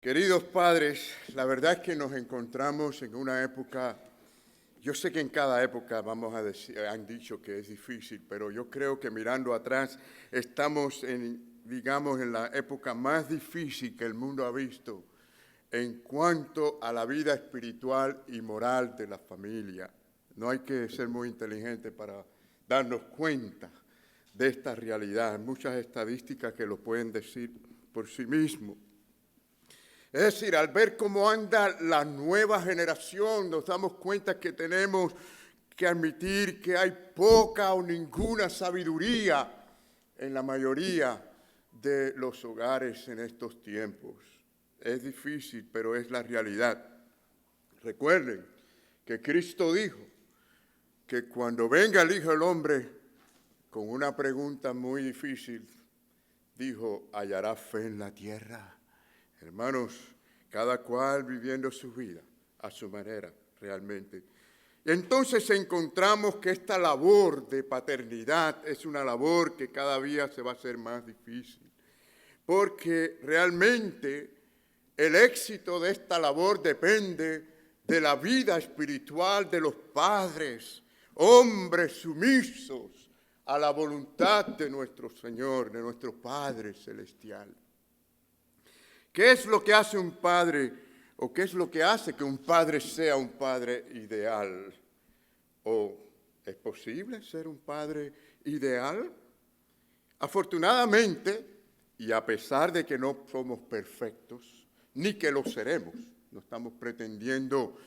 Queridos padres, la verdad es que nos encontramos en una época, yo sé que en cada época vamos a decir, han dicho que es difícil, pero yo creo que mirando atrás estamos en la época más difícil que el mundo ha visto en cuanto a la vida espiritual y moral de la familia. No hay que ser muy inteligente para darnos cuenta de esta realidad. Hay muchas estadísticas que lo pueden decir por sí mismos. Es decir, al ver cómo anda la nueva generación, nos damos cuenta que tenemos que admitir que hay poca o ninguna sabiduría en la mayoría de los hogares en estos tiempos. Es difícil, pero es la realidad. Recuerden que Cristo dijo que cuando venga el Hijo del Hombre con una pregunta muy difícil, dijo, ¿hallará fe en la tierra? Hermanos, cada cual viviendo su vida a su manera realmente. Y entonces encontramos que esta labor de paternidad es una labor que cada día se va a hacer más difícil, porque realmente el éxito de esta labor depende de la vida espiritual de los padres, hombres sumisos a la voluntad de nuestro Señor, de nuestro Padre Celestial. ¿Qué es lo que hace un padre o qué es lo que hace que un padre sea un padre ideal? ¿O es posible ser un padre ideal? Afortunadamente, y a pesar de que no somos perfectos, ni que lo seremos, no estamos pretendiendo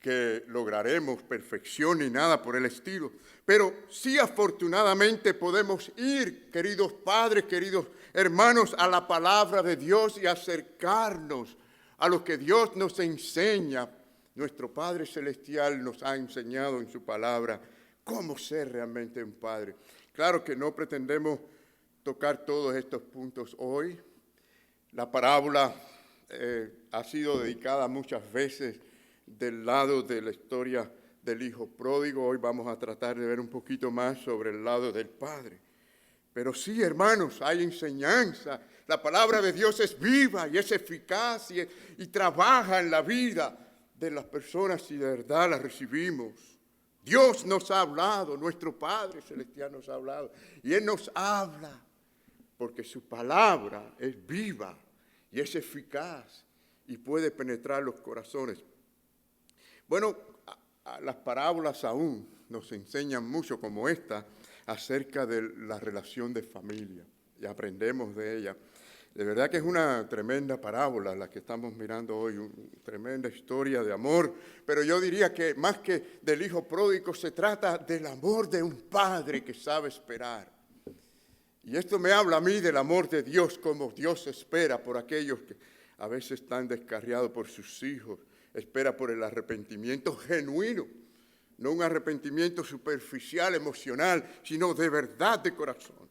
que lograremos perfección ni nada por el estilo, pero sí afortunadamente podemos ir, queridos padres, queridos hermanos, a la palabra de Dios y acercarnos a lo que Dios nos enseña. Nuestro Padre Celestial nos ha enseñado en su palabra cómo ser realmente un padre. Claro que no pretendemos tocar todos estos puntos hoy. La parábola ha sido dedicada muchas veces del lado de la historia del hijo pródigo. Hoy vamos a tratar de ver un poquito más sobre el lado del padre. Pero sí, hermanos, hay enseñanza. La palabra de Dios es viva y es eficaz y trabaja en la vida de las personas y de verdad la recibimos. Dios nos ha hablado, nuestro Padre Celestial nos ha hablado. Y Él nos habla porque su palabra es viva y es eficaz y puede penetrar los corazones. Bueno, las parábolas aún nos enseñan mucho como esta acerca de la relación de familia y aprendemos de ella. De verdad que es una tremenda parábola la que estamos mirando hoy, una tremenda historia de amor, pero yo diría que más que del hijo pródigo se trata del amor de un padre que sabe esperar. Y esto me habla a mí del amor de Dios, como Dios espera por aquellos que a veces están descarriados por sus hijos, espera por el arrepentimiento genuino, no un arrepentimiento superficial, emocional, sino de verdad de corazón.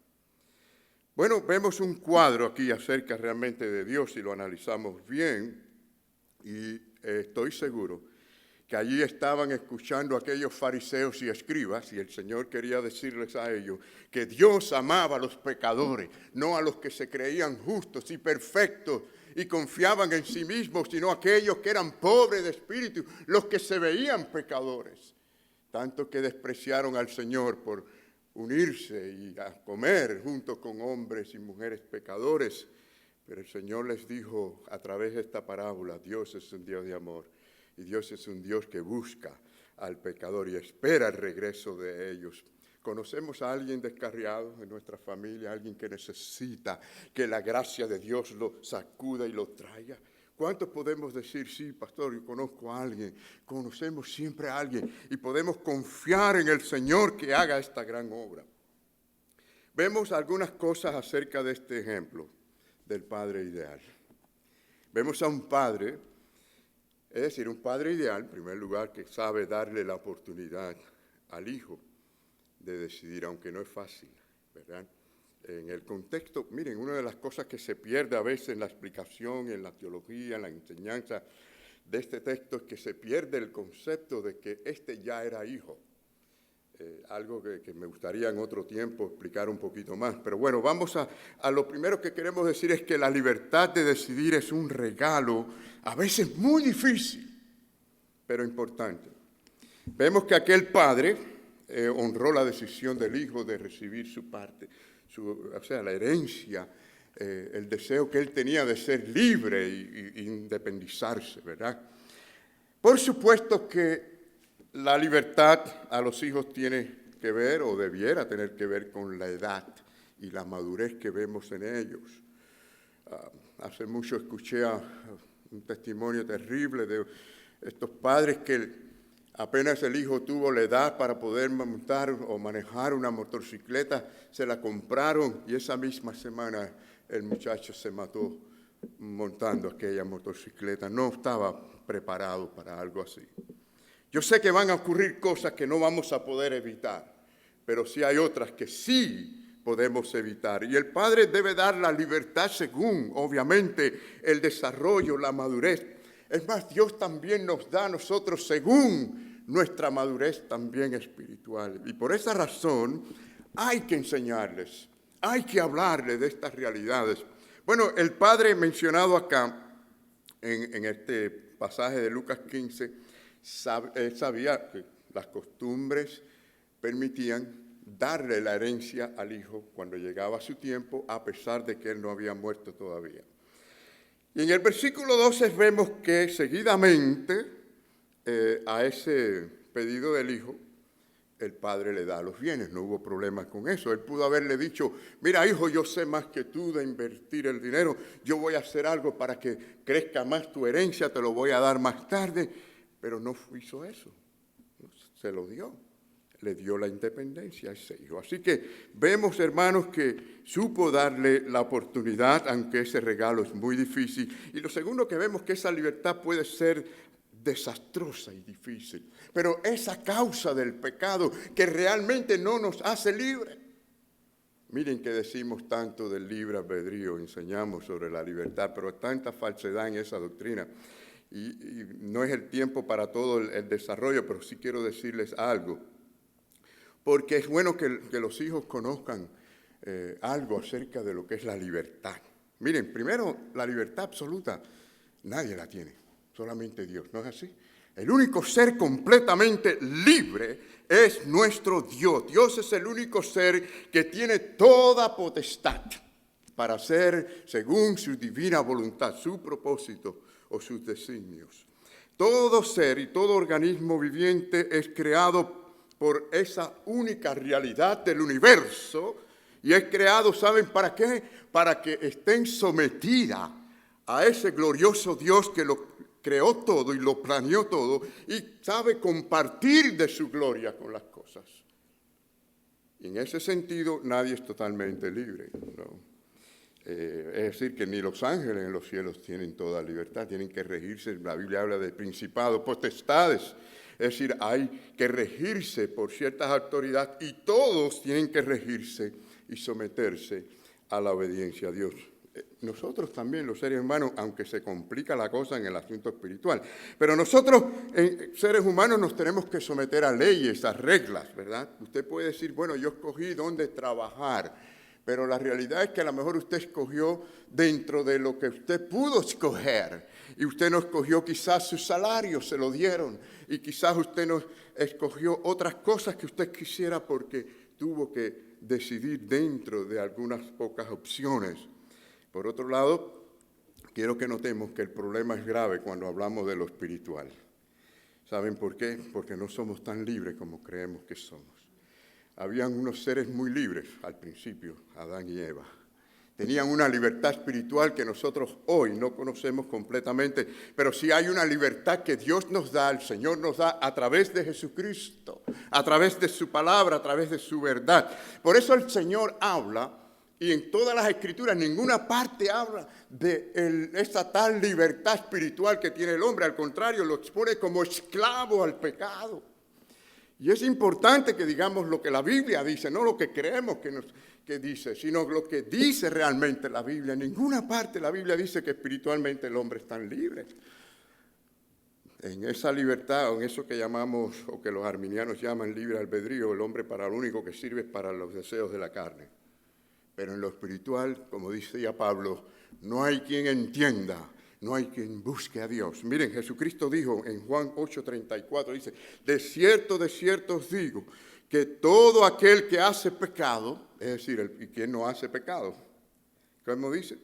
Bueno, vemos un cuadro aquí acerca realmente de Dios y lo analizamos bien y estoy seguro que allí estaban escuchando a aquellos fariseos y escribas y el Señor quería decirles a ellos que Dios amaba a los pecadores, no a los que se creían justos y perfectos y confiaban en sí mismos, sino a aquellos que eran pobres de espíritu, los que se veían pecadores, tanto que despreciaron al Señor por unirse y a comer junto con hombres y mujeres pecadores. Pero el Señor les dijo a través de esta parábola, Dios es un Dios de amor y Dios es un Dios que busca al pecador y espera el regreso de ellos. ¿Conocemos a alguien descarriado en nuestra familia, alguien que necesita que la gracia de Dios lo sacuda y lo traiga? ¿Cuántos podemos decir, sí, pastor, yo conozco a alguien, conocemos siempre a alguien y podemos confiar en el Señor que haga esta gran obra? Vemos algunas cosas acerca de este ejemplo del padre ideal. Vemos a un padre, es decir, un padre ideal, en primer lugar, que sabe darle la oportunidad al hijo de decidir, aunque no es fácil, ¿verdad? En el contexto, miren, una de las cosas que se pierde a veces en la explicación, en la teología, en la enseñanza de este texto es que se pierde el concepto de que este ya era hijo. algo que me gustaría en otro tiempo explicar un poquito más. Pero bueno, vamos a lo primero que queremos decir es que la libertad de decidir es un regalo, a veces muy difícil, pero importante. Vemos que aquel padre honró la decisión del hijo de recibir su parte, o sea, la herencia, el deseo que él tenía de ser libre e independizarse, ¿verdad? Por supuesto que la libertad a los hijos tiene que ver, o debiera tener que ver, con la edad y la madurez que vemos en ellos. Hace mucho escuché un testimonio terrible de estos padres que apenas el hijo tuvo la edad para poder montar o manejar una motocicleta, se la compraron y esa misma semana el muchacho se mató montando aquella motocicleta. No estaba preparado para algo así. Yo sé que van a ocurrir cosas que no vamos a poder evitar, pero sí hay otras que sí podemos evitar. Y el padre debe dar la libertad según, obviamente, el desarrollo, la madurez. Es más, Dios también nos da a nosotros según nuestra madurez también espiritual. Y por esa razón hay que enseñarles, hay que hablarles de estas realidades. Bueno, el padre mencionado acá, en este pasaje de Lucas 15, sabía que las costumbres permitían darle la herencia al hijo cuando llegaba su tiempo, a pesar de que él no había muerto todavía. Y en el versículo 12 vemos que seguidamente a ese pedido del hijo, el padre le da los bienes, no hubo problema con eso. Él pudo haberle dicho, mira hijo, yo sé más que tú de invertir el dinero, yo voy a hacer algo para que crezca más tu herencia, te lo voy a dar más tarde. Pero no hizo eso, se lo dio, le dio la independencia a ese hijo. Así que vemos, hermanos, que supo darle la oportunidad, aunque ese regalo es muy difícil. Y lo segundo que vemos que esa libertad puede ser desastrosa y difícil, pero es a causa del pecado que realmente no nos hace libres. Miren que decimos tanto del libre albedrío, enseñamos sobre la libertad, pero hay tanta falsedad en esa doctrina. Y no es el tiempo para todo el desarrollo, pero sí quiero decirles algo. Porque es bueno que los hijos conozcan algo acerca de lo que es la libertad. Miren, primero, la libertad absoluta, nadie la tiene, solamente Dios, ¿no es así? El único ser completamente libre es nuestro Dios. Dios es el único ser que tiene toda potestad para hacer según su divina voluntad, su propósito o sus designios. Todo ser y todo organismo viviente es creado por esa única realidad del universo y es creado, ¿saben para qué? Para que estén sometidas a ese glorioso Dios que lo creó todo y lo planeó todo y sabe compartir de su gloria con las cosas. Y en ese sentido nadie es totalmente libre, ¿no? Es decir, que ni los ángeles en los cielos tienen toda libertad, tienen que regirse. La Biblia habla de principados, potestades. Es decir, hay que regirse por ciertas autoridades y todos tienen que regirse y someterse a la obediencia a Dios. Nosotros también, los seres humanos, aunque se complica la cosa en el asunto espiritual, pero nosotros, seres humanos, nos tenemos que someter a leyes, a reglas, ¿verdad? Usted puede decir, bueno, yo escogí dónde trabajar, pero la realidad es que a lo mejor usted escogió dentro de lo que usted pudo escoger. Y usted no escogió quizás su salario, se lo dieron. Y quizás usted no escogió otras cosas que usted quisiera porque tuvo que decidir dentro de algunas pocas opciones. Por otro lado, quiero que notemos que el problema es grave cuando hablamos de lo espiritual. ¿Saben por qué? Porque no somos tan libres como creemos que somos. Habían unos seres muy libres al principio, Adán y Eva. Tenían una libertad espiritual que nosotros hoy no conocemos completamente, pero sí hay una libertad que Dios nos da, el Señor nos da a través de Jesucristo, a través de su palabra, a través de su verdad. Por eso el Señor habla, y en todas las Escrituras, ninguna parte habla de esa tal libertad espiritual que tiene el hombre. Al contrario, lo expone como esclavo al pecado. Y es importante que digamos lo que la Biblia dice, no lo que creemos que dice, sino lo que dice realmente la Biblia. En ninguna parte la Biblia dice que espiritualmente el hombre es tan libre. en esa libertad, o en eso que llamamos, o que los arminianos llaman libre albedrío, el hombre para lo único que sirve es para los deseos de la carne. Pero en lo espiritual, como decía Pablo, no hay quien entienda, no hay quien busque a Dios. Miren, Jesucristo dijo en Juan 8:34, dice, de cierto os digo, que todo aquel que hace pecado, es decir, ¿y quién no hace pecado? ¿Cómo dice?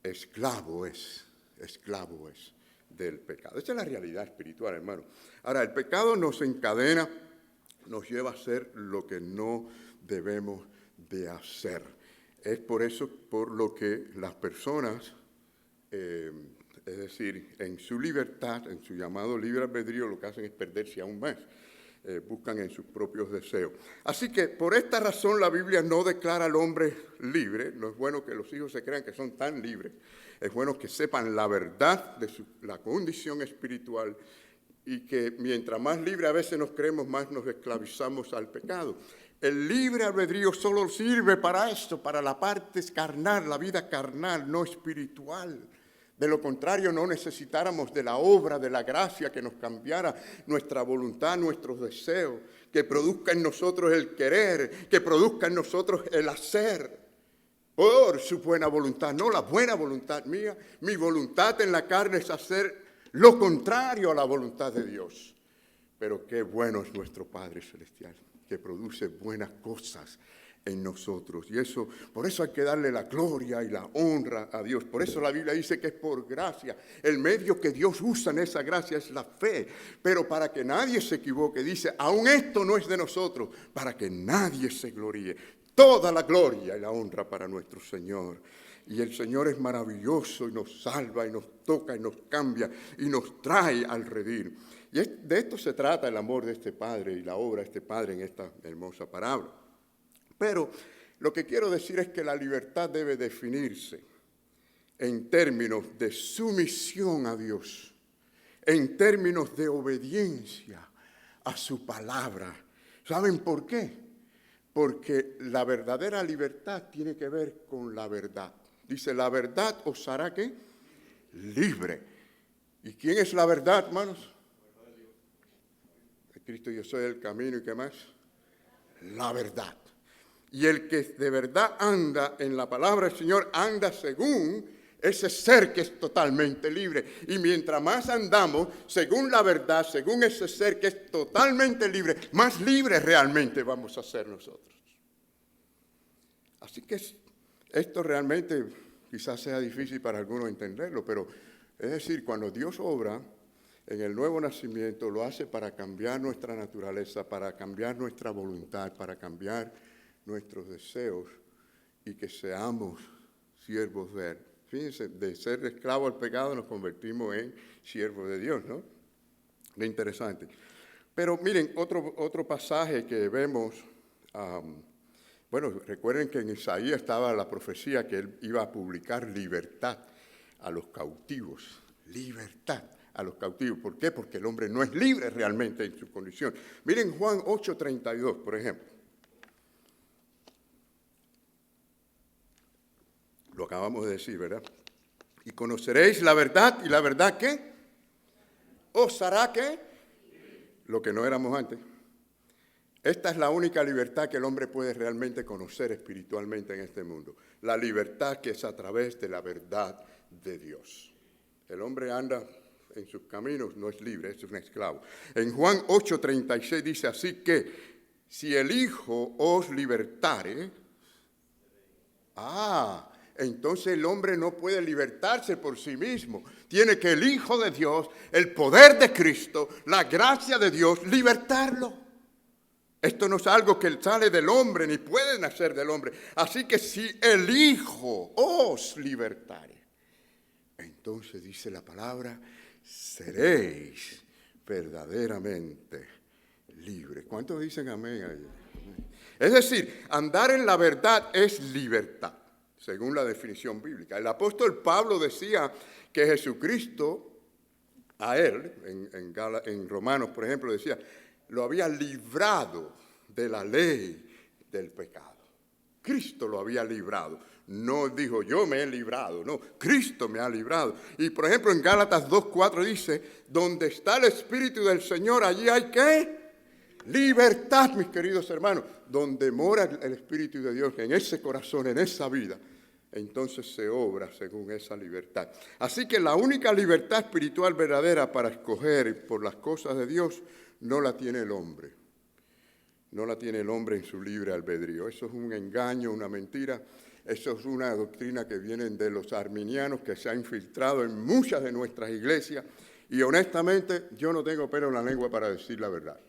Esclavo es del pecado. Esa es la realidad espiritual, hermano. Ahora, el pecado nos encadena, nos lleva a hacer lo que no debemos de hacer. Es por eso por lo que las personas, es decir, en su libertad, en su llamado libre albedrío, lo que hacen es perderse aún más. Buscan en sus propios deseos. Así que por esta razón la Biblia no declara al hombre libre. No es bueno que los hijos se crean que son tan libres. Es bueno que sepan la verdad de la condición espiritual y que mientras más libre a veces nos creemos, más nos esclavizamos al pecado. El libre albedrío solo sirve para esto, para la parte carnal, la vida carnal, no espiritual. De lo contrario, no necesitáramos de la obra, de la gracia que nos cambiara nuestra voluntad, nuestros deseos, que produzca en nosotros el querer, que produzca en nosotros el hacer, por su buena voluntad, no la buena voluntad mía. Mi voluntad en la carne es hacer lo contrario a la voluntad de Dios. Pero qué bueno es nuestro Padre Celestial, que produce buenas cosas en nosotros. Y eso, por eso hay que darle la gloria y la honra a Dios. Por eso la Biblia dice que es por gracia. El medio que Dios usa en esa gracia es la fe. Pero para que nadie se equivoque, dice, aún esto no es de nosotros, para que nadie se gloríe. Toda la gloria y la honra para nuestro Señor. Y el Señor es maravilloso y nos salva y nos toca y nos cambia y nos trae al redil. Y de esto se trata el amor de este Padre y la obra de este Padre en esta hermosa parábola. Pero lo que quiero decir es que la libertad debe definirse en términos de sumisión a Dios, en términos de obediencia a su palabra. ¿Saben por qué? Porque la verdadera libertad tiene que ver con la verdad. Dice, la verdad os hará ¿qué? Libre. ¿Y quién es la verdad, hermanos? Cristo, yo soy el camino, ¿y qué más? La verdad. Y el que de verdad anda en la palabra del Señor, anda según ese ser que es totalmente libre. Y mientras más andamos según la verdad, según ese ser que es totalmente libre, más libres realmente vamos a ser nosotros. Así que esto realmente quizás sea difícil para algunos entenderlo, pero es decir, cuando Dios obra en el nuevo nacimiento, lo hace para cambiar nuestra naturaleza, para cambiar nuestra voluntad, para cambiar nuestros deseos y que seamos siervos de Él. Fíjense, de ser esclavo al pecado nos convertimos en siervos de Dios, ¿no? Qué interesante. Pero miren, otro pasaje que vemos, bueno, recuerden que en Isaías estaba la profecía que Él iba a publicar libertad a los cautivos. Libertad a los cautivos. ¿Por qué? Porque el hombre no es libre realmente en su condición. Miren Juan 8:32, por ejemplo. Lo acabamos de decir, ¿verdad? Y conoceréis la verdad, ¿y la verdad qué? ¿Os hará qué? Lo que no éramos antes. Esta es la única libertad que el hombre puede realmente conocer espiritualmente en este mundo. La libertad que es a través de la verdad de Dios. El hombre anda en sus caminos, no es libre, es un esclavo. En Juan 8:36 dice así que si el Hijo os libertare, entonces el hombre no puede libertarse por sí mismo. Tiene que el Hijo de Dios, el poder de Cristo, la gracia de Dios, libertarlo. Esto no es algo que sale del hombre, ni puede nacer del hombre. Así que si el Hijo os libertare, entonces dice la palabra, seréis verdaderamente libres. ¿Cuántos dicen amén ahí? Es decir, andar en la verdad es libertad, según la definición bíblica. El apóstol Pablo decía que Jesucristo, a él, en Romanos, por ejemplo, decía, lo había librado de la ley del pecado. Cristo lo había librado. No dijo, yo me he librado, no, Cristo me ha librado. Y por ejemplo en Gálatas 2:4 dice, donde está el Espíritu del Señor, allí hay ¿qué? Libertad, mis queridos hermanos. Donde mora el Espíritu de Dios, en ese corazón, en esa vida, entonces se obra según esa libertad. Así que la única libertad espiritual verdadera para escoger por las cosas de Dios no la tiene el hombre. No la tiene el hombre en su libre albedrío. Eso es un engaño, una mentira. Eso es una doctrina que viene de los arminianos, que se ha infiltrado en muchas de nuestras iglesias. Y honestamente, yo no tengo pelo en la lengua para decir la verdad.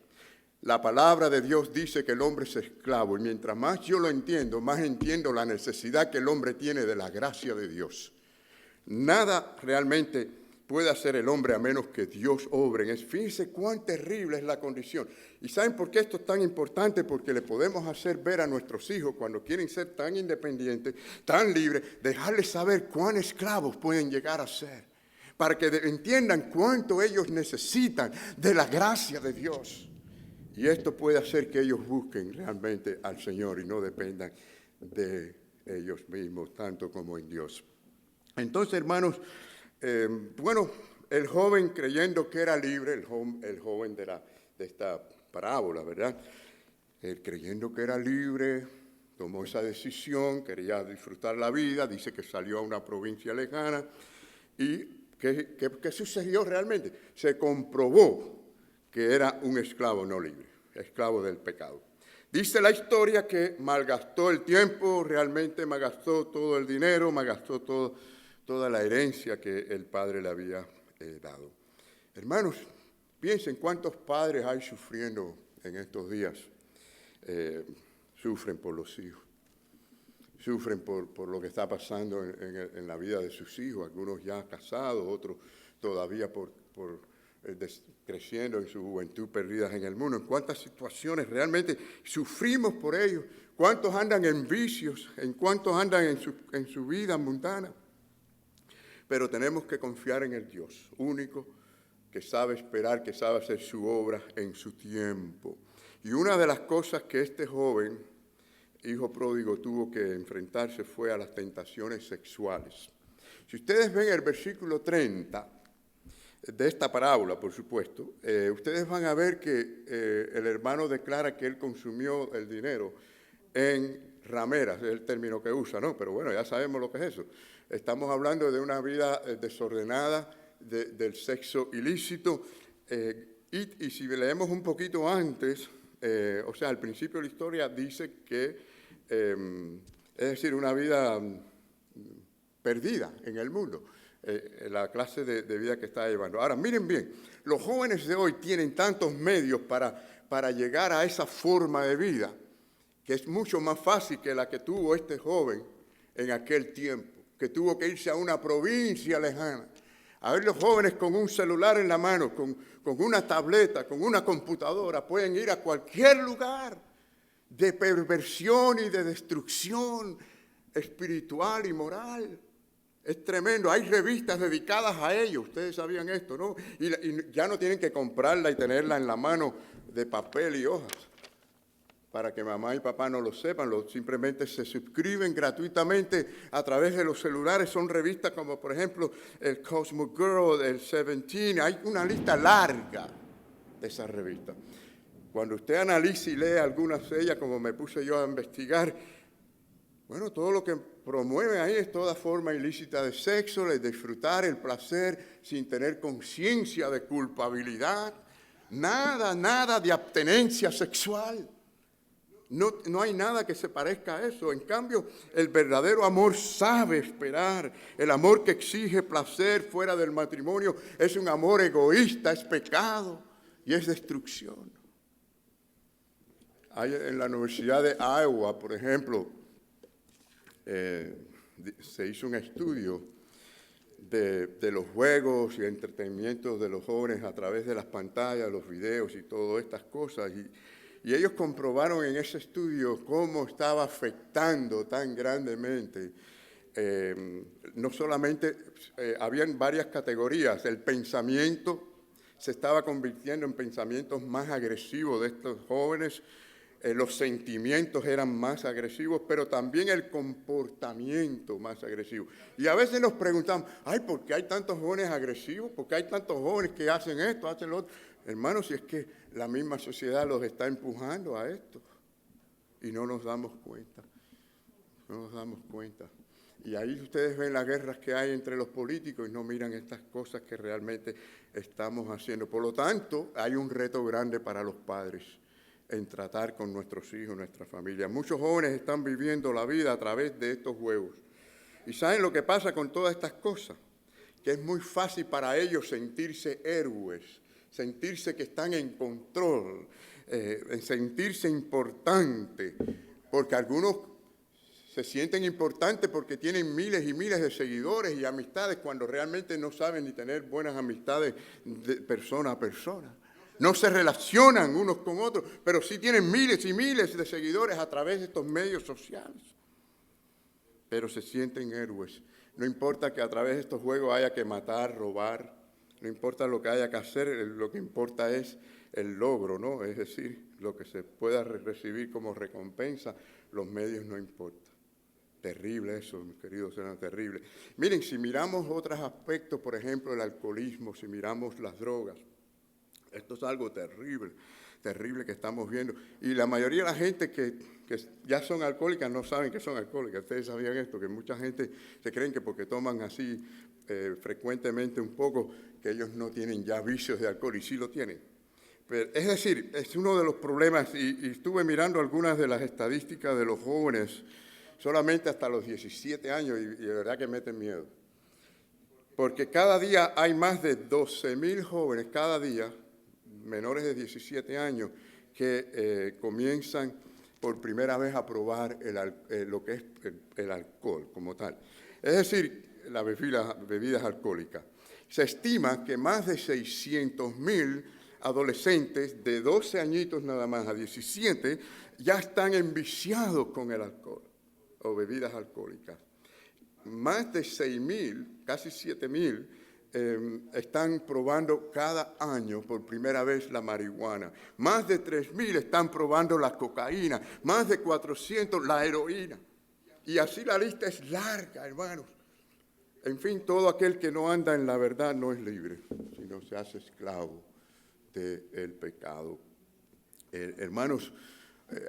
La palabra de Dios dice que el hombre es esclavo, y mientras más yo lo entiendo, más entiendo la necesidad que el hombre tiene de la gracia de Dios. Nada realmente puede hacer el hombre a menos que Dios obre. Fíjense cuán terrible es la condición. ¿Y saben por qué esto es tan importante? Porque le podemos hacer ver a nuestros hijos, cuando quieren ser tan independientes, tan libres, dejarles saber cuán esclavos pueden llegar a ser, para que entiendan cuánto ellos necesitan de la gracia de Dios. Y esto puede hacer que ellos busquen realmente al Señor y no dependan de ellos mismos, tanto como en Dios. Entonces, hermanos, el joven creyendo que era libre, el joven de esta parábola, ¿verdad? Él creyendo que era libre, tomó esa decisión, quería disfrutar la vida, dice que salió a una provincia lejana. ¿Y qué sucedió realmente? Se comprobó que era un esclavo no libre, esclavo del pecado. Dice la historia que malgastó el tiempo, realmente malgastó todo el dinero, malgastó toda la herencia que el padre le había dado. Hermanos, piensen cuántos padres hay sufriendo en estos días. Sufren por los hijos, sufren por lo que está pasando en la vida de sus hijos, algunos ya casados, otros todavía creciendo en su juventud, perdidas en el mundo. En cuántas situaciones realmente sufrimos por ellos, cuántos andan en vicios, en cuántos andan en su vida mundana. Pero tenemos que confiar en el Dios único, que sabe esperar, que sabe hacer su obra en su tiempo. Y una de las cosas que este joven, hijo pródigo, tuvo que enfrentarse fue a las tentaciones sexuales. Si ustedes ven el versículo 30 de esta parábola, por supuesto, ustedes van a ver que el hermano declara que él consumió el dinero en rameras, es el término que usa, ¿no? Pero bueno, ya sabemos lo que es eso. Estamos hablando de una vida desordenada, del sexo ilícito, y si leemos un poquito antes, o sea, al principio de la historia dice que, es decir, una vida perdida en el mundo, la clase de vida que está llevando. Ahora, miren bien, los jóvenes de hoy tienen tantos medios para llegar a esa forma de vida, que es mucho más fácil que la que tuvo este joven en aquel tiempo, que tuvo que irse a una provincia lejana. A ver, los jóvenes con un celular en la mano, con una tableta, con una computadora, pueden ir a cualquier lugar de perversión y de destrucción espiritual y moral. Es tremendo. Hay revistas dedicadas a ello. Ustedes sabían esto, ¿no? Y ya no tienen que comprarla y tenerla en la mano de papel y hojas para que mamá y papá no lo sepan. Simplemente se suscriben gratuitamente a través de los celulares. Son revistas como, por ejemplo, el Cosmo Girl, el Seventeen. Hay una lista larga de esas revistas. Cuando usted analiza y lee algunas de ellas, como me puse yo a investigar, bueno, todo lo que promueve ahí es toda forma ilícita de sexo, de disfrutar el placer sin tener conciencia de culpabilidad. Nada de abstenencia sexual. No hay nada que se parezca a eso. En cambio, el verdadero amor sabe esperar. El amor que exige placer fuera del matrimonio es un amor egoísta, es pecado y es destrucción. Hay en la Universidad de Iowa, por ejemplo, se hizo un estudio de los juegos y entretenimientos de los jóvenes a través de las pantallas, los videos y todas estas cosas. Y ellos comprobaron en ese estudio cómo estaba afectando tan grandemente. No solamente, habían varias categorías. El pensamiento se estaba convirtiendo en pensamientos más agresivos de estos jóvenes. los sentimientos eran más agresivos, pero también el comportamiento más agresivo. Y a veces nos preguntamos, ay, ¿por qué hay tantos jóvenes agresivos? ¿Por qué hay tantos jóvenes que hacen esto, hacen lo otro? Hermanos, si es que la misma sociedad los está empujando a esto y no nos damos cuenta, no nos damos cuenta. Y ahí ustedes ven las guerras que hay entre los políticos y no miran estas cosas que realmente estamos haciendo. Por lo tanto, hay un reto grande para los padres en tratar con nuestros hijos, nuestra familia. Muchos jóvenes están viviendo la vida a través de estos juegos. ¿Y saben lo que pasa con todas estas cosas? Que es muy fácil para ellos sentirse héroes, sentirse que están en control, sentirse importantes, porque algunos se sienten importantes porque tienen miles y miles de seguidores y amistades cuando realmente no saben ni tener buenas amistades de persona a persona. No se relacionan unos con otros, pero sí tienen miles y miles de seguidores a través de estos medios sociales. Pero se sienten héroes. No importa que a través de estos juegos haya que matar, robar, no importa lo que haya que hacer, lo que importa es el logro, ¿no? Es decir, lo que se pueda recibir como recompensa, los medios no importan. Terrible eso, mis queridos, era terrible. Miren, si miramos otros aspectos, por ejemplo, el alcoholismo, si miramos las drogas, esto es algo terrible, terrible que estamos viendo. Y la mayoría de la gente que ya son alcohólicas no saben que son alcohólicas. Ustedes sabían esto, que mucha gente se creen que porque toman así frecuentemente un poco, que ellos no tienen ya vicios de alcohol, y sí lo tienen. Pero, es decir, es uno de los problemas, y estuve mirando algunas de las estadísticas de los jóvenes, solamente hasta los 17 años, y de verdad que meten miedo. Porque cada día hay más de 12,000 jóvenes, cada día, menores de 17 años, que comienzan por primera vez a probar lo que es el alcohol como tal. Es decir, las bebidas alcohólicas. Se estima que más de 600,000 adolescentes de 12 añitos nada más a 17 ya están enviciados con el alcohol o bebidas alcohólicas. Más de 6,000, casi 7,000, están probando cada año por primera vez la marihuana. Más de 3,000 están probando la cocaína. Más de 400 la heroína. Y así la lista es larga, hermanos. En fin, todo aquel que no anda en la verdad no es libre, sino se hace esclavo del pecado. Hermanos,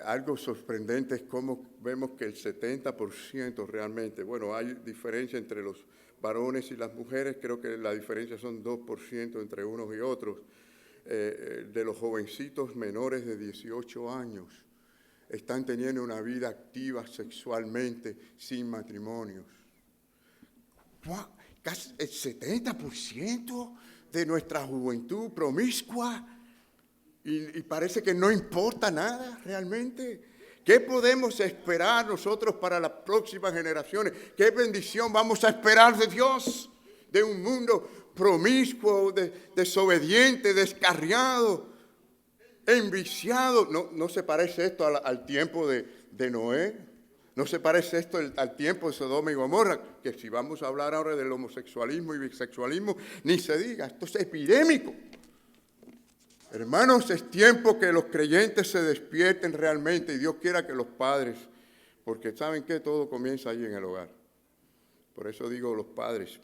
algo sorprendente es cómo vemos que el 70% realmente, bueno, hay diferencia entre los varones y las mujeres, creo que la diferencia son 2% entre unos y otros, de los jovencitos menores de 18 años están teniendo una vida activa sexualmente sin matrimonios. Casi el 70% de nuestra juventud promiscua, y parece que no importa nada realmente. ¿Qué podemos esperar nosotros para las próximas generaciones? ¿Qué bendición vamos a esperar de Dios? De un mundo promiscuo, desobediente, descarriado, enviciado. ¿No se parece esto al tiempo de Noé? ¿No se parece esto al tiempo de Sodoma y Gomorra? Que si vamos a hablar ahora del homosexualismo y bisexualismo, ni se diga, esto es epidémico. Hermanos, es tiempo que los creyentes se despierten realmente y Dios quiera que los padres, porque ¿saben qué? Todo comienza ahí en el hogar. Por eso digo los padres.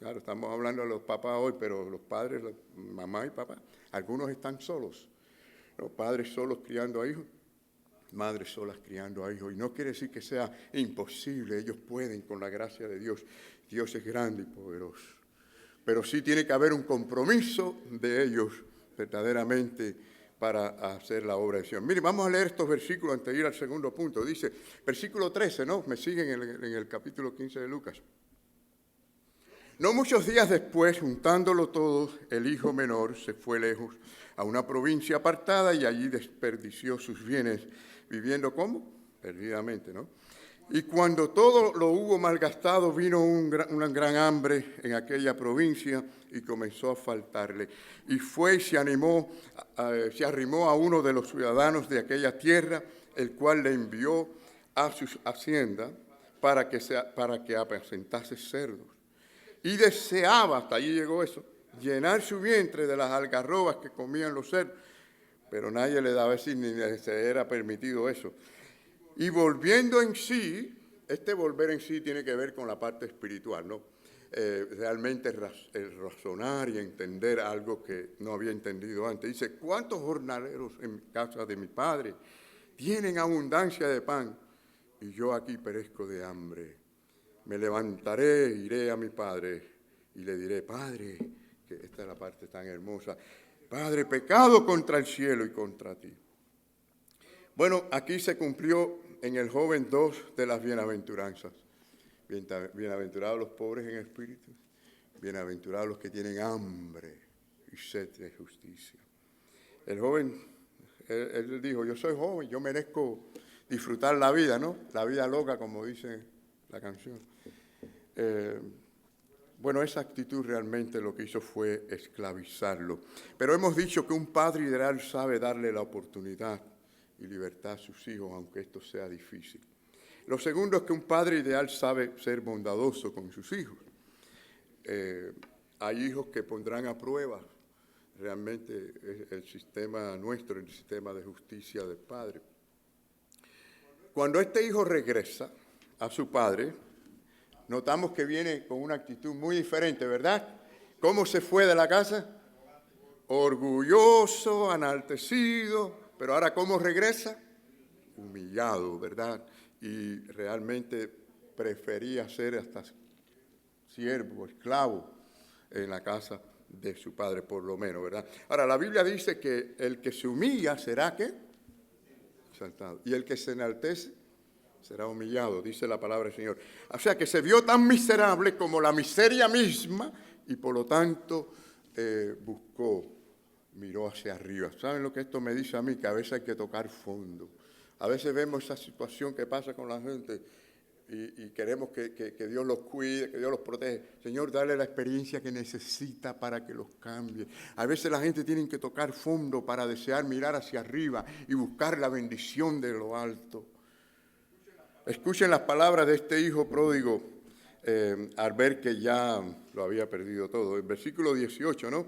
Claro, estamos hablando de los papás hoy, pero los padres, mamá y papá, algunos están solos. Los padres solos criando a hijos, madres solas criando a hijos. Y no quiere decir que sea imposible, ellos pueden con la gracia de Dios. Dios es grande y poderoso. Pero sí tiene que haber un compromiso de ellos verdaderamente para hacer la obra de Dios. Mire, vamos a leer estos versículos antes de ir al segundo punto. Dice, versículo 13, ¿no? Me siguen en el capítulo 15 de Lucas. No muchos días después, juntándolo todo, el hijo menor se fue lejos a una provincia apartada y allí desperdició sus bienes, viviendo ¿cómo? Perdidamente, ¿no? Y cuando todo lo hubo malgastado, vino una gran hambre en aquella provincia y comenzó a faltarle. Y fue y se arrimó a uno de los ciudadanos de aquella tierra, el cual le envió a su hacienda para que apacentase cerdos. Y deseaba, hasta allí llegó eso, llenar su vientre de las algarrobas que comían los cerdos, pero nadie le daba decir ni se era permitido eso. Y volviendo en sí, este volver en sí tiene que ver con la parte espiritual, ¿no? Realmente el razonar y entender algo que no había entendido antes. Dice, ¿cuántos jornaleros en casa de mi padre tienen abundancia de pan? Y yo aquí perezco de hambre. Me levantaré, iré a mi padre y le diré, Padre, que esta es la parte tan hermosa, Padre, pecado contra el cielo y contra ti. Bueno, aquí se cumplió en el joven 2 de las bienaventuranzas. Bienaventurados los pobres en espíritu, bienaventurados los que tienen hambre y sed de justicia. El joven, él dijo, yo soy joven, yo merezco disfrutar la vida, ¿no? La vida loca, como dice la canción. Bueno, esa actitud realmente lo que hizo fue esclavizarlo. Pero hemos dicho que un padre ideal sabe darle la oportunidad y libertad a sus hijos, aunque esto sea difícil. Lo segundo es que un padre ideal sabe ser bondadoso con sus hijos. Hay hijos que pondrán a prueba realmente el sistema nuestro, el sistema de justicia del padre. Cuando este hijo regresa a su padre, notamos que viene con una actitud muy diferente, ¿verdad? ¿Cómo se fue de la casa? Orgulloso, enaltecido, pero ahora ¿cómo regresa? Humillado, ¿verdad? Y realmente prefería ser hasta siervo, esclavo en la casa de su padre, por lo menos, ¿verdad? Ahora, la Biblia dice que el que se humilla será, ¿qué? Exaltado. Y el que se enaltece será humillado, dice la palabra del Señor. O sea, que se vio tan miserable como la miseria misma y por lo tanto miró hacia arriba. ¿Saben lo que esto me dice a mí? Que a veces hay que tocar fondo. A veces vemos esa situación que pasa con la gente y queremos que Dios los cuide, que Dios los protege. Señor, dale la experiencia que necesita para que los cambie. A veces la gente tiene que tocar fondo para desear mirar hacia arriba y buscar la bendición de lo alto. Escuchen las palabras de este hijo pródigo al ver que ya lo había perdido todo. El versículo 18, ¿no?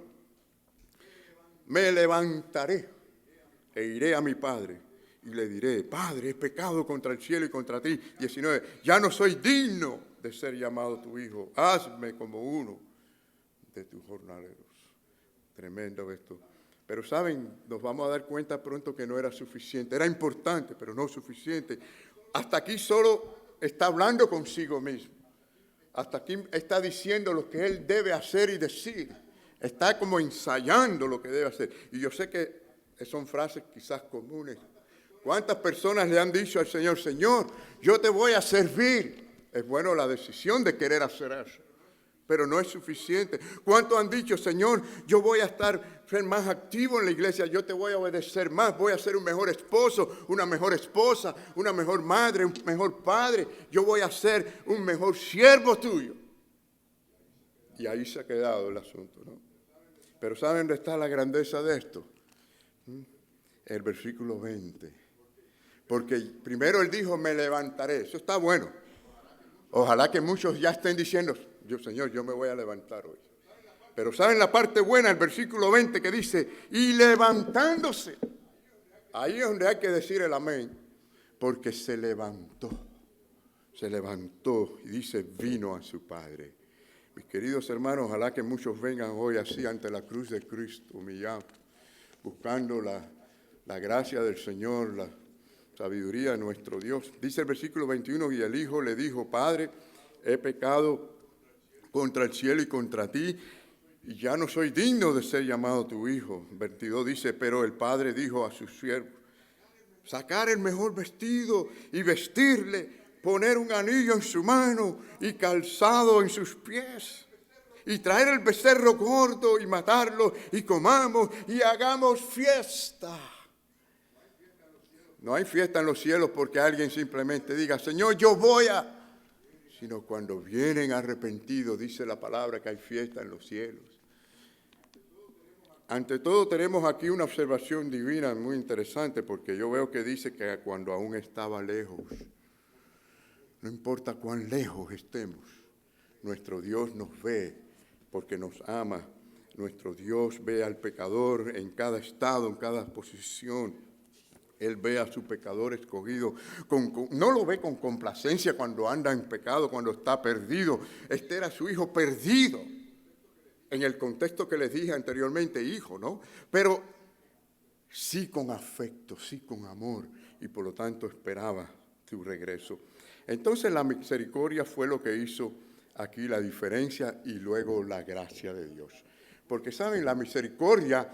Me levantaré e iré a mi padre y le diré, Padre, he pecado contra el cielo y contra ti. 19, ya no soy digno de ser llamado tu hijo. Hazme como uno de tus jornaleros. Tremendo esto. Pero saben, nos vamos a dar cuenta pronto que no era suficiente. Era importante, pero no suficiente. Hasta aquí solo está hablando consigo mismo. Hasta aquí está diciendo lo que él debe hacer y decir. Está como ensayando lo que debe hacer. Y yo sé que son frases quizás comunes. ¿Cuántas personas le han dicho al Señor, Señor, yo te voy a servir? Es bueno la decisión de querer hacer eso, pero no es suficiente. ¿Cuántos han dicho, Señor, yo voy a ser más activo en la iglesia, yo te voy a obedecer más, voy a ser un mejor esposo, una mejor esposa, una mejor madre, un mejor padre, yo voy a ser un mejor siervo tuyo? Y ahí se ha quedado el asunto, ¿no? Pero ¿saben dónde está la grandeza de esto? El versículo 20. Porque primero él dijo, me levantaré. Eso está bueno. Ojalá que muchos ya estén diciendo, Señor, yo me voy a levantar hoy. Pero ¿saben la parte buena? El versículo 20 que dice, y levantándose. Ahí es donde hay que decir el amén. Porque se levantó y dice, vino a su Padre. Mis queridos hermanos, ojalá que muchos vengan hoy así ante la cruz de Cristo, humillados, buscando la gracia del Señor, la sabiduría de nuestro Dios. Dice el versículo 21, y el hijo le dijo, Padre, he pecado contra el cielo y contra ti, y ya no soy digno de ser llamado tu hijo. 22 dice, pero el padre dijo a sus siervos, sacar el mejor vestido y vestirle, poner un anillo en su mano y calzado en sus pies, y traer el becerro gordo y matarlo, y comamos y hagamos fiesta. No hay fiesta en los cielos porque alguien simplemente diga, Señor, yo voy a... Sino cuando vienen arrepentidos, dice la palabra que hay fiesta en los cielos. Ante todo tenemos aquí una observación divina muy interesante, porque yo veo que dice que cuando aún estaba lejos, no importa cuán lejos estemos, nuestro Dios nos ve porque nos ama, Nuestro Dios ve al pecador en cada estado, en cada posición. Él ve a su pecador escogido. No lo ve con complacencia cuando anda en pecado, cuando está perdido. Este era su hijo perdido. En el contexto que les dije anteriormente, hijo, ¿no? Pero sí con afecto, sí con amor, y por lo tanto esperaba su regreso. Entonces la misericordia fue lo que hizo aquí la diferencia y luego la gracia de Dios. Porque, ¿saben? La misericordia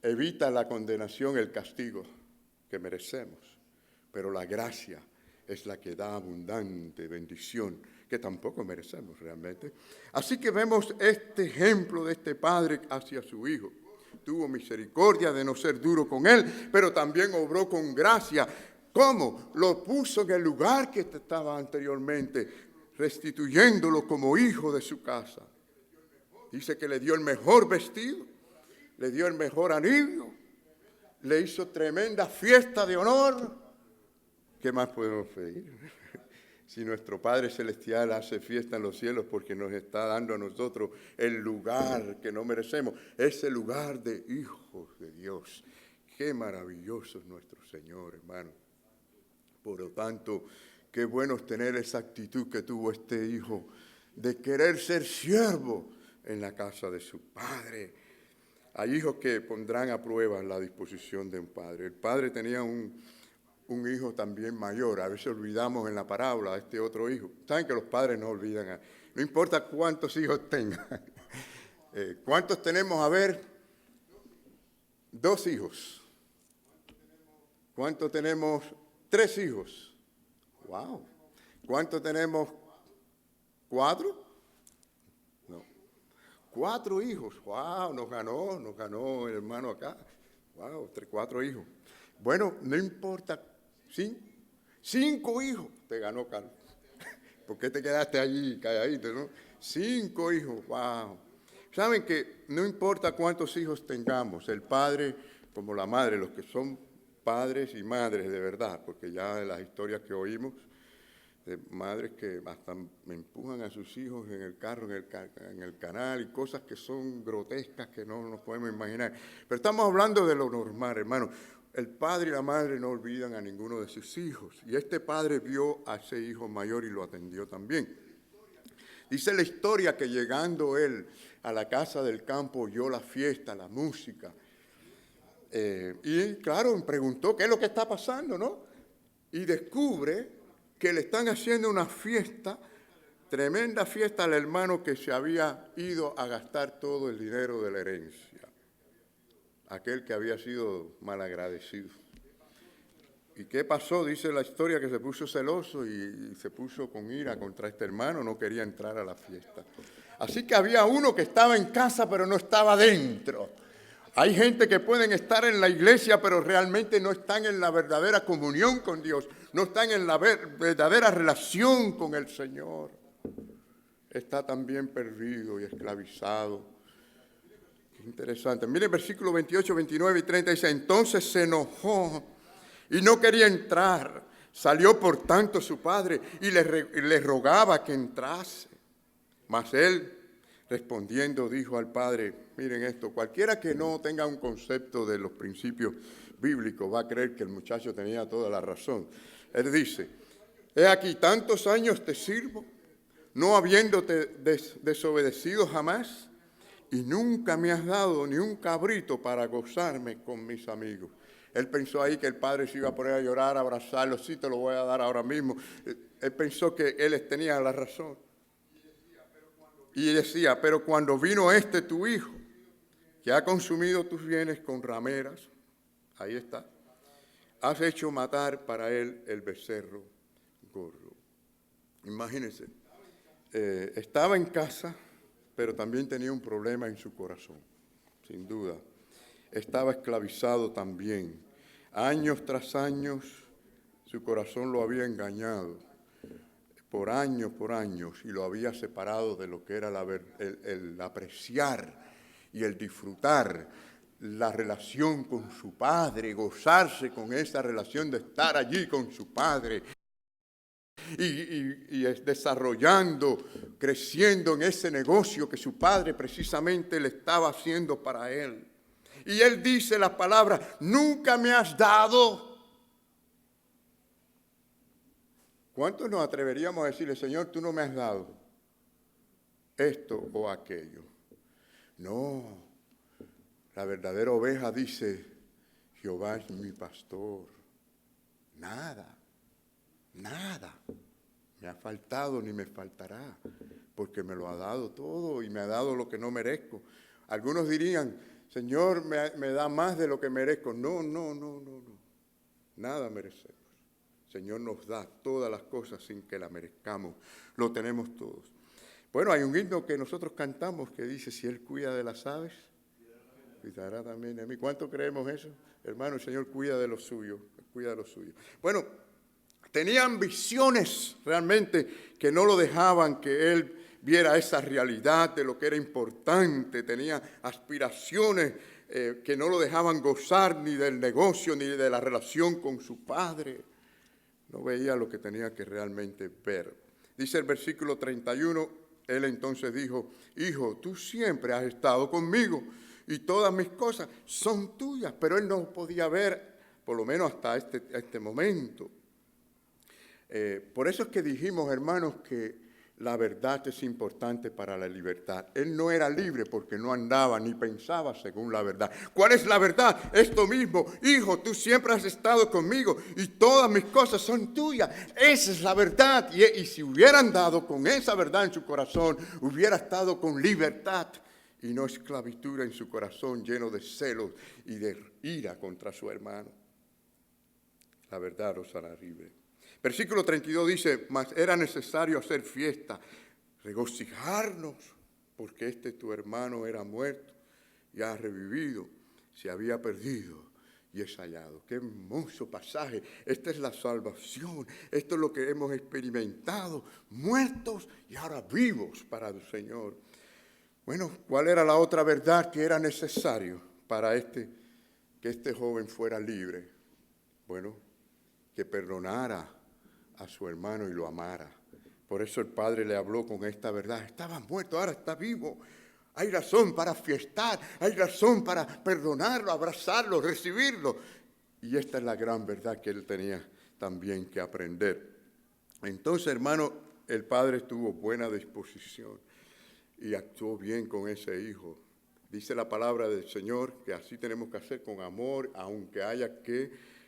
evita la condenación, el castigo que merecemos, pero la gracia es la que da abundante bendición que tampoco merecemos realmente. Así que vemos este ejemplo de este padre hacia su hijo. Tuvo misericordia de no ser duro con él, pero también obró con gracia. ¿Cómo? Lo puso en el lugar que estaba anteriormente, restituyéndolo como hijo de su casa. Dice que le dio el mejor vestido, le dio el mejor anillo, le hizo tremenda fiesta de honor. ¿Qué más podemos pedir? Si nuestro Padre Celestial hace fiesta en los cielos porque nos está dando a nosotros el lugar que no merecemos, ese lugar de hijos de Dios. Qué maravilloso es nuestro Señor, hermano. Por lo tanto, qué bueno es tener esa actitud que tuvo este hijo de querer ser siervo en la casa de su padre. Hay hijos que pondrán a prueba la disposición de un padre. El padre tenía un hijo también mayor. A veces olvidamos en la parábola a este otro hijo. Saben que los padres no olvidan. No importa cuántos hijos tengan. ¿Cuántos tenemos? A ver, 2 hijos. ¿Cuántos tenemos? 3 hijos. Wow. ¿Cuántos tenemos? 4. No. 4 hijos. Wow, nos ganó el hermano acá. Wow, 4 hijos. Bueno, no importa. 5 hijos te ganó Carlos. ¿Por qué te quedaste allí calladito, no? 5 hijos, wow. Saben que no importa cuántos hijos tengamos, el padre como la madre, los que son padres y madres de verdad, porque ya en las historias que oímos de madres que hasta me empujan a sus hijos en el carro, en el canal, y cosas que son grotescas que no nos podemos imaginar. Pero estamos hablando de lo normal, hermano. El padre y la madre no olvidan a ninguno de sus hijos. Y este padre vio a ese hijo mayor y lo atendió también. Dice la historia que llegando él a la casa del campo oyó la fiesta, la música. Y claro, preguntó qué es lo que está pasando, ¿no? Y descubre que le están haciendo una fiesta, tremenda fiesta al hermano que se había ido a gastar todo el dinero de la herencia. Aquel que había sido malagradecido. ¿Y qué pasó? Dice la historia que se puso celoso y se puso con ira contra este hermano, no quería entrar a la fiesta. Así que había uno que estaba en casa pero no estaba dentro. Hay gente que pueden estar en la iglesia pero realmente no están en la verdadera comunión con Dios, no están en la verdadera relación con el Señor. Está también perdido y esclavizado. Interesante. Miren versículos 28, 29 y 30 dice, entonces se enojó y no quería entrar. Salió por tanto su padre y le rogaba que entrase. Mas él, respondiendo, dijo al padre, miren esto, cualquiera que no tenga un concepto de los principios bíblicos va a creer que el muchacho tenía toda la razón. Él dice, he aquí tantos años te sirvo, no habiéndote desobedecido jamás, y nunca me has dado ni un cabrito para gozarme con mis amigos. Él pensó ahí que el padre se iba a poner a llorar, a abrazarlo, sí te lo voy a dar ahora mismo. Él pensó que él tenía la razón. Y decía, pero cuando vino tu hijo, que ha consumido tus bienes con rameras, ahí está, has hecho matar para él el becerro gordo. Imagínense, estaba en casa, pero también tenía un problema en su corazón, sin duda. Estaba esclavizado también. Años tras años, su corazón lo había engañado, por años, y lo había separado de lo que era el apreciar y el disfrutar la relación con su padre, gozarse con esa relación de estar allí con su padre. y desarrollando, creciendo en ese negocio que su padre precisamente le estaba haciendo para él. Y él dice la palabra, nunca me has dado. ¿Cuántos nos atreveríamos a decirle, Señor, tú no me has dado esto o aquello? No, la verdadera oveja dice, Jehová es mi pastor. Nada me ha faltado ni me faltará, porque me lo ha dado todo y me ha dado lo que no merezco. Algunos dirían, Señor, me da más de lo que merezco. No, nada merecemos. El Señor nos da todas las cosas sin que las merezcamos, lo tenemos todos. Bueno, hay un himno que nosotros cantamos que dice, si Él cuida de las aves, cuidará también de mí. ¿Cuánto creemos eso? Hermano, el Señor cuida de lo suyo, cuida de lo suyo. Bueno, tenía ambiciones realmente que no lo dejaban que él viera esa realidad de lo que era importante. Tenía aspiraciones que no lo dejaban gozar ni del negocio ni de la relación con su padre. No veía lo que tenía que realmente ver. Dice el versículo 31, él entonces dijo, hijo, tú siempre has estado conmigo y todas mis cosas son tuyas. Pero él no podía ver, por lo menos hasta este momento. Por eso es que dijimos, hermanos, que la verdad es importante para la libertad. Él no era libre porque no andaba ni pensaba según la verdad. ¿Cuál es la verdad? Esto mismo, hijo, tú siempre has estado conmigo y todas mis cosas son tuyas. Esa es la verdad. Y si hubiera andado con esa verdad en su corazón, hubiera estado con libertad y no esclavitud en su corazón lleno de celos y de ira contra su hermano. La verdad os hará libre. Versículo 32 dice, mas era necesario hacer fiesta, regocijarnos, porque tu hermano era muerto y ha revivido, se había perdido y es hallado. Qué hermoso pasaje. Esta es la salvación. Esto es lo que hemos experimentado, muertos y ahora vivos para el Señor. Bueno, ¿cuál era la otra verdad que era necesario para que este joven fuera libre? Bueno, que perdonara a su hermano y lo amara. Por eso el padre le habló con esta verdad. Estaba muerto, ahora está vivo. Hay razón para fiestar, hay razón para perdonarlo, abrazarlo, recibirlo. Y esta es la gran verdad que él tenía también que aprender. Entonces, hermano, el padre tuvo buena disposición y actuó bien con ese hijo. Dice la palabra del Señor que así tenemos que hacer con amor, aunque haya que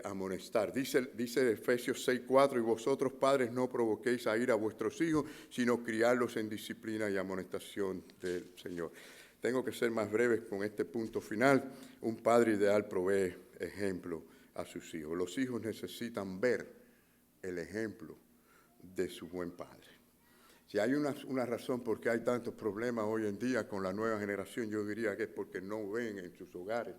amonestar. Dice Efesios 6:4, y vosotros padres no provoquéis a ira a vuestros hijos, sino criarlos en disciplina y amonestación del Señor. Tengo que ser más breve con este punto final. Un padre ideal provee ejemplo a sus hijos. Los hijos necesitan ver el ejemplo de su buen padre. Si hay una razón por qué hay tantos problemas hoy en día con la nueva generación, yo diría que es porque no ven en sus hogares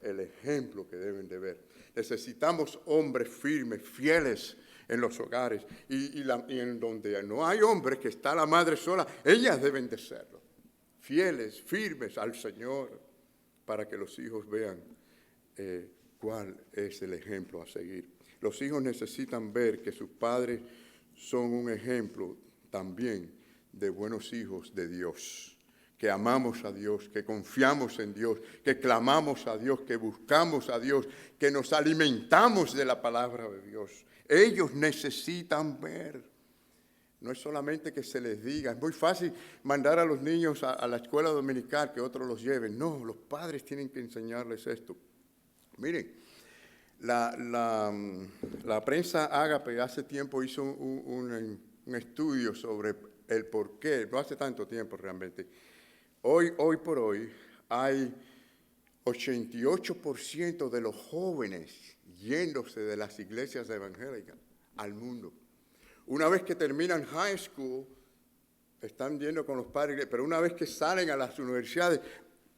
el ejemplo que deben de ver. Necesitamos hombres firmes, fieles en los hogares. Y en donde no hay hombres, que está la madre sola, ellas deben de serlo. Fieles, firmes al Señor, para que los hijos vean cuál es el ejemplo a seguir. Los hijos necesitan ver que sus padres son un ejemplo también de buenos hijos de Dios, que amamos a Dios, que confiamos en Dios, que clamamos a Dios, que buscamos a Dios, que nos alimentamos de la palabra de Dios. Ellos necesitan ver. No es solamente que se les diga. Es muy fácil mandar a los niños a la escuela dominical, que otros los lleven. No, los padres tienen que enseñarles esto. Miren, la prensa Ágape hace tiempo hizo un estudio sobre el porqué, no hace tanto tiempo realmente. Hoy por hoy hay 88% de los jóvenes yéndose de las iglesias evangélicas al mundo. Una vez que terminan high school, están yendo con los padres, pero una vez que salen a las universidades,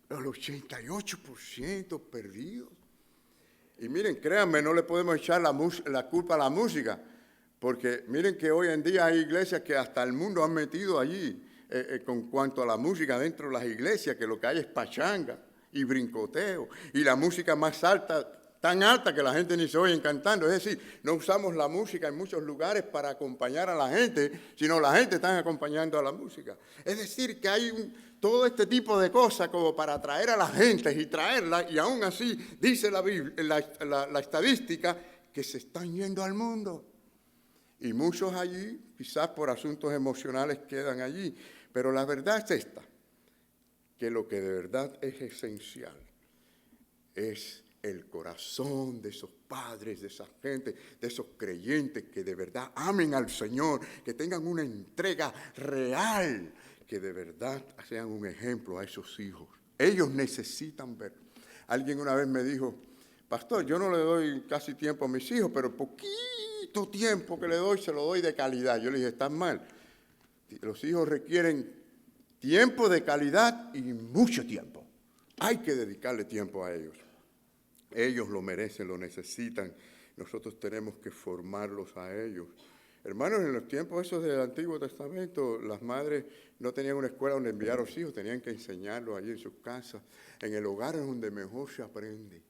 el 88% perdidos. Y miren, créanme, no le podemos echar la culpa a la música, porque miren que hoy en día hay iglesias que hasta el mundo han metido allí, con cuanto a la música dentro de las iglesias, que lo que hay es pachanga y brincoteo, y la música más alta tan alta que la gente ni se oye cantando. Es decir, no usamos la música en muchos lugares para acompañar a la gente, sino la gente está acompañando a la música. Es decir, que hay todo este tipo de cosas como para atraer a la gente y traerla, y aún así dice la Biblia, la estadística, que se están yendo al mundo. Y muchos allí, quizás por asuntos emocionales, quedan allí. Pero la verdad es esta, que lo que de verdad es esencial es el corazón de esos padres, de esa gente, de esos creyentes que de verdad amen al Señor, que tengan una entrega real, que de verdad sean un ejemplo a esos hijos. Ellos necesitan ver. Alguien una vez me dijo, pastor, yo no le doy casi tiempo a mis hijos, pero poquito tiempo que le doy, se lo doy de calidad. Yo le dije, estás mal. Los hijos requieren tiempo de calidad y mucho tiempo. Hay que dedicarle tiempo a ellos. Ellos lo merecen, lo necesitan. Nosotros tenemos que formarlos a ellos. Hermanos, en los tiempos esos del Antiguo Testamento, las madres no tenían una escuela donde enviar a los hijos, tenían que enseñarlos allí en sus casas. En el hogar es donde mejor se aprende,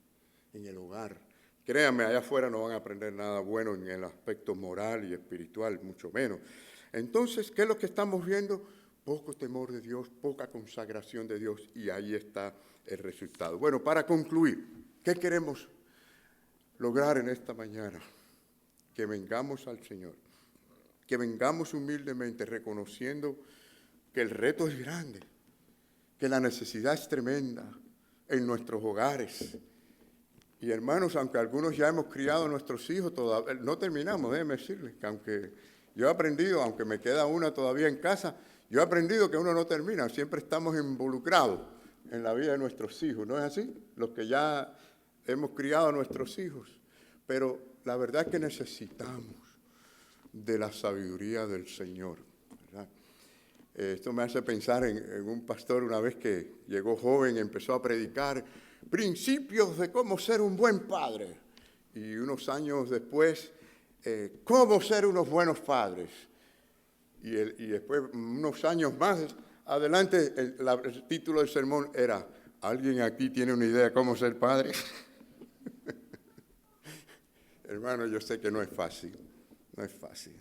en el hogar. Créanme, allá afuera no van a aprender nada bueno en el aspecto moral y espiritual, mucho menos. Entonces, ¿qué es lo que estamos viendo? Poco temor de Dios, poca consagración de Dios, y ahí está el resultado. Bueno, para concluir, ¿qué queremos lograr en esta mañana? Que vengamos al Señor, que vengamos humildemente reconociendo que el reto es grande, que la necesidad es tremenda en nuestros hogares. Y hermanos, aunque algunos ya hemos criado a nuestros hijos, todavía no terminamos, déjenme decirles que aunque yo he aprendido, aunque me queda una todavía en casa, yo he aprendido que uno no termina, siempre estamos involucrados en la vida de nuestros hijos, ¿no es así? Los que ya hemos criado a nuestros hijos, pero la verdad es que necesitamos de la sabiduría del Señor, ¿verdad? Esto me hace pensar en un pastor una vez que llegó joven, empezó a predicar principios de cómo ser un buen padre, y unos años después, cómo ser unos buenos padres, y después, unos años más adelante, el título del sermón era, ¿alguien aquí tiene una idea de cómo ser padre? Hermano, yo sé que no es fácil, no es fácil.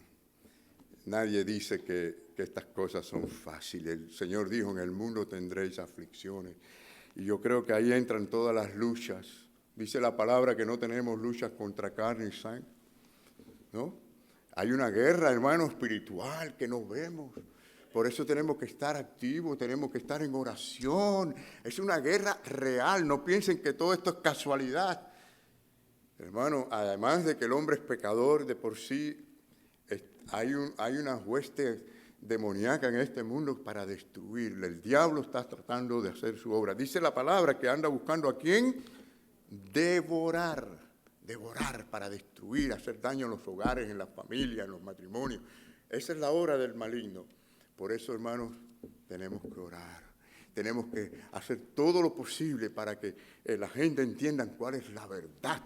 Nadie dice que estas cosas son fáciles. El Señor dijo, en el mundo tendréis aflicciones. Y yo creo que ahí entran todas las luchas. Dice la palabra que no tenemos luchas contra carne y sangre, ¿no? Hay una guerra, hermano, espiritual que no vemos. Por eso tenemos que estar activos, tenemos que estar en oración. Es una guerra real, no piensen que todo esto es casualidad. Hermano, además de que el hombre es pecador de por sí, hay una hueste demoníaca en este mundo para destruirle. El diablo está tratando de hacer su obra. Dice la palabra que anda buscando a quién devorar para destruir, hacer daño en los hogares, en las familias, en los matrimonios. Esa es la obra del maligno. Por eso, hermanos, tenemos que orar. Tenemos que hacer todo lo posible para que la gente entienda cuál es la verdad.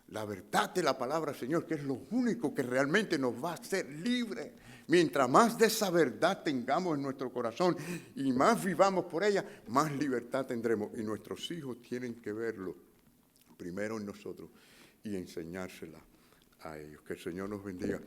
La verdad de la palabra, Señor, que es lo único que realmente nos va a hacer libres. Mientras más de esa verdad tengamos en nuestro corazón y más vivamos por ella, más libertad tendremos. Y nuestros hijos tienen que verlo primero en nosotros y enseñársela a ellos. Que el Señor nos bendiga.